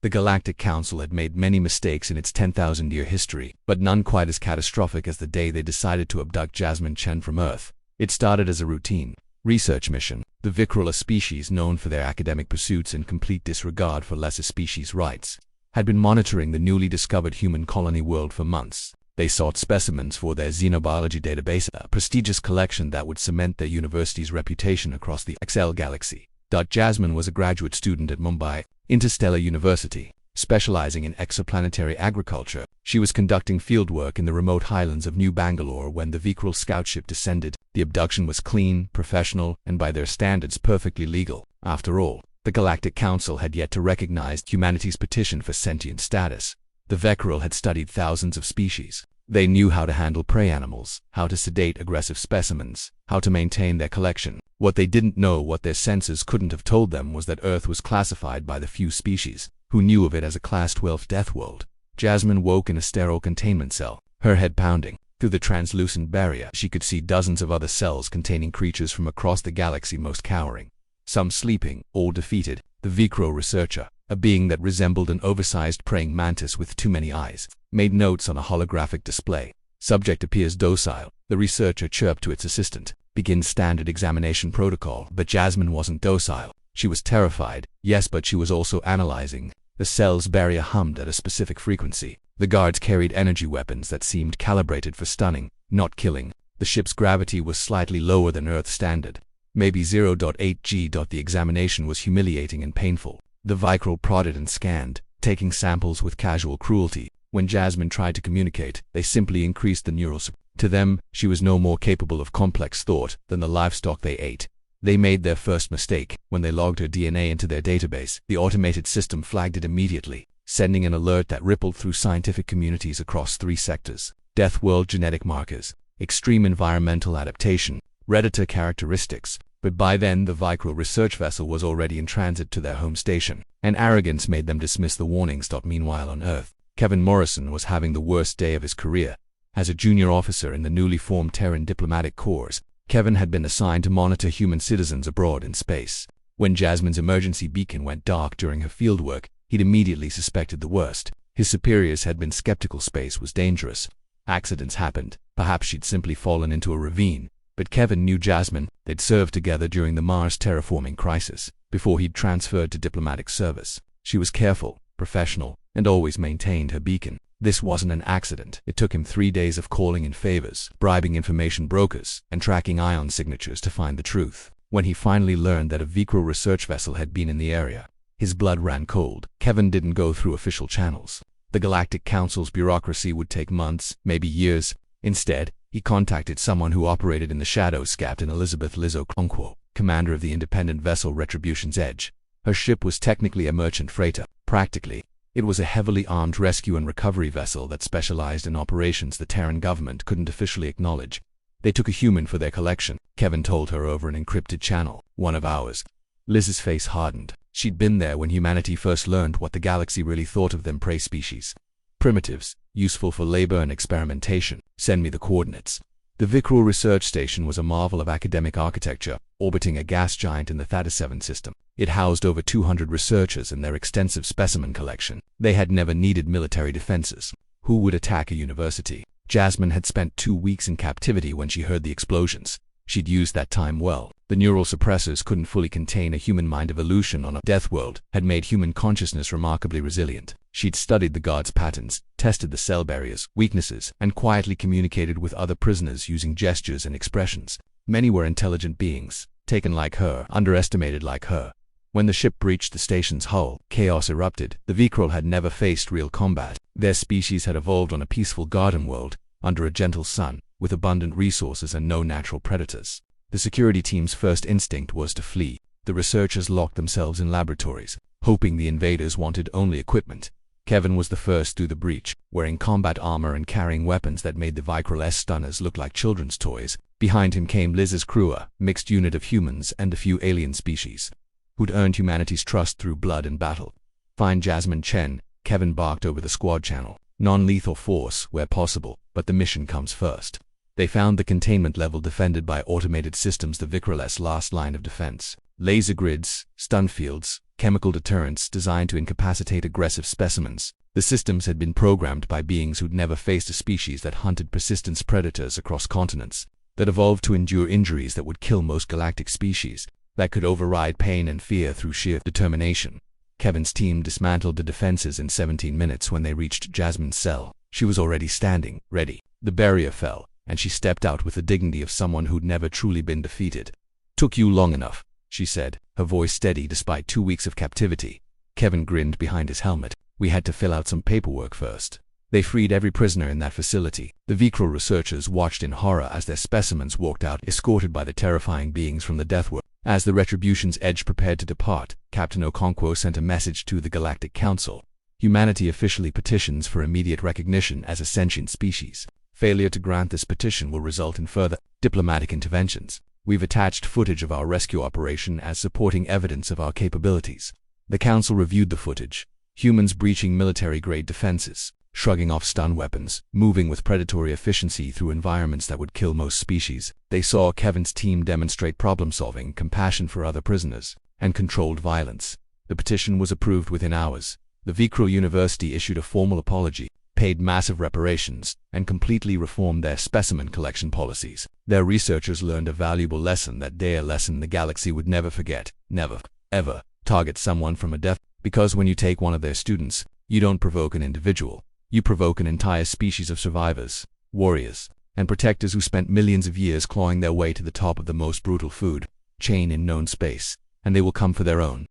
The Galactic Council had made many mistakes in its 10,000-year history, but none quite as catastrophic as the day they decided to abduct Jasmine Chen from Earth. It started as a routine research mission. The Vicrola species, known for their academic pursuits and complete disregard for lesser species' rights, had been monitoring the newly discovered human colony world for months. They sought specimens for their xenobiology database, a prestigious collection that would cement their university's reputation across the XL galaxy. Jasmine was a graduate student at Mumbai Interstellar University, specializing in exoplanetary agriculture. She was conducting fieldwork in the remote highlands of New Bangalore when the Vicrol scout ship descended. The abduction was clean, professional, and by their standards perfectly legal. After all, the Galactic Council had yet to recognize humanity's petition for sentient status. The Vicrol had studied thousands of species. They knew how to handle prey animals, how to sedate aggressive specimens, how to maintain their collection. What they didn't know, what their senses couldn't have told them, was that Earth was classified by the few species who knew of it as a Class 12 Deathworld. Jasmine woke in a sterile containment cell, her head pounding. Through the translucent barrier, she could see dozens of other cells containing creatures from across the galaxy, most cowering, some sleeping, all defeated. The Vicro researcher, a being that resembled an oversized praying mantis with too many eyes, made notes on a holographic display. Subject appears docile. The researcher chirped to its assistant, "Begin standard examination protocol." But Jasmine wasn't docile. She was terrified, yes, but she was also analyzing. The cell's barrier hummed at a specific frequency. The guards carried energy weapons that seemed calibrated for stunning, not killing. The ship's gravity was slightly lower than Earth standard, maybe 0.8 g. The examination was humiliating and painful. The Vicrol prodded and scanned, taking samples with casual cruelty. When Jasmine tried to communicate, they simply increased the neural support. To them, she was no more capable of complex thought than the livestock they ate. They made their first mistake when they logged her DNA into their database. The automated system flagged it immediately, sending an alert that rippled through scientific communities across 3 sectors: Deathworld genetic markers, extreme environmental adaptation, Redditor characteristics. But by then the Vicrol research vessel was already in transit to their home station, and arrogance made them dismiss the warnings. Meanwhile on Earth, Kevin Morrison was having the worst day of his career. As a junior officer in the newly formed Terran Diplomatic Corps, Kevin had been assigned to monitor human citizens abroad in space. When Jasmine's emergency beacon went dark during her fieldwork, he'd immediately suspected the worst. His superiors had been skeptical space was dangerous. Accidents happened. Perhaps she'd simply fallen into a ravine. But Kevin knew Jasmine. They'd served together during the Mars terraforming crisis, before he'd transferred to diplomatic service. She was careful, professional, and always maintained her beacon. This wasn't an accident. It took him 3 days of calling in favors, bribing information brokers, and tracking ion signatures to find the truth. When he finally learned that a Vicro research vessel had been in the area, his blood ran cold. Kevin didn't go through official channels. The Galactic Council's bureaucracy would take months, maybe years. Instead, he contacted someone who operated in the shadows. Captain Elizabeth Lizzo Conquo, commander of the independent vessel Retribution's Edge. Her ship was technically a merchant freighter. Practically, it was a heavily armed rescue and recovery vessel that specialized in operations the Terran government couldn't officially acknowledge. They took a human for their collection, Kevin told her over an encrypted channel. "One of ours." Liz's face hardened. She'd been there when humanity first learned what the galaxy really thought of them prey species. Primitives, useful for labor and experimentation. "Send me the coordinates." The Vicrol research station was a marvel of academic architecture, orbiting a gas giant in the Theta 7 system. It housed over 200 researchers and their extensive specimen collection. They had never needed military defenses. Who would attack a university? Jasmine had spent 2 weeks in captivity when she heard the explosions. She'd used that time well. The neural suppressors couldn't fully contain a human mind. Evolution on a Deathworld had made human consciousness remarkably resilient. She'd studied the guards' patterns, tested the cell barriers, weaknesses, and quietly communicated with other prisoners using gestures and expressions. Many were intelligent beings, taken like her, underestimated like her. When the ship breached the station's hull, chaos erupted. The Vicrol had never faced real combat. Their species had evolved on a peaceful garden world, under a gentle sun, with abundant resources and no natural predators. The security team's first instinct was to flee. The researchers locked themselves in laboratories, hoping the invaders wanted only equipment. Kevin was the first through the breach, wearing combat armor and carrying weapons that made the Vicrol's stunners look like children's toys. Behind him came Liz's crew, a mixed unit of humans and a few alien species, who'd earned humanity's trust through blood and battle. "Find Jasmine Chen," Kevin barked over the squad channel. "Non-lethal force where possible, but the mission comes first." They found the containment level defended by automated systems, the Vicrol's last line of defense. Laser grids, stun fields, chemical deterrents designed to incapacitate aggressive specimens. The systems had been programmed by beings who'd never faced a species that hunted persistent predators across continents, that evolved to endure injuries that would kill most galactic species, that could override pain and fear through sheer determination. Kevin's team dismantled the defenses in 17 minutes when they reached Jasmine's cell. She was already standing, ready. The barrier fell, and she stepped out with the dignity of someone who'd never truly been defeated. "Took you long enough," she said, her voice steady despite 2 weeks of captivity. Kevin grinned behind his helmet. "We had to fill out some paperwork first." They freed every prisoner in that facility. The Vicral researchers watched in horror as their specimens walked out, escorted by the terrifying beings from the Deathworld. As the Retribution's Edge prepared to depart, Captain Okonkwo sent a message to the Galactic Council. Humanity officially petitions for immediate recognition as a sentient species. Failure to grant this petition will result in further diplomatic interventions. We've attached footage of our rescue operation as supporting evidence of our capabilities. The Council reviewed the footage. Humans breaching military-grade defenses, shrugging off stun weapons, moving with predatory efficiency through environments that would kill most species. They saw Kevin's team demonstrate problem-solving, compassion for other prisoners, and controlled violence. The petition was approved within hours. The Vicral University issued a formal apology, paid massive reparations, and completely reformed their specimen collection policies. Their researchers learned a valuable lesson that day, a lesson the galaxy would never forget. Never, ever, target someone from a death, because when you take one of their students, you don't provoke an individual. You provoke an entire species of survivors, warriors, and protectors who spent millions of years clawing their way to the top of the most brutal food chain in known space, and they will come for their own.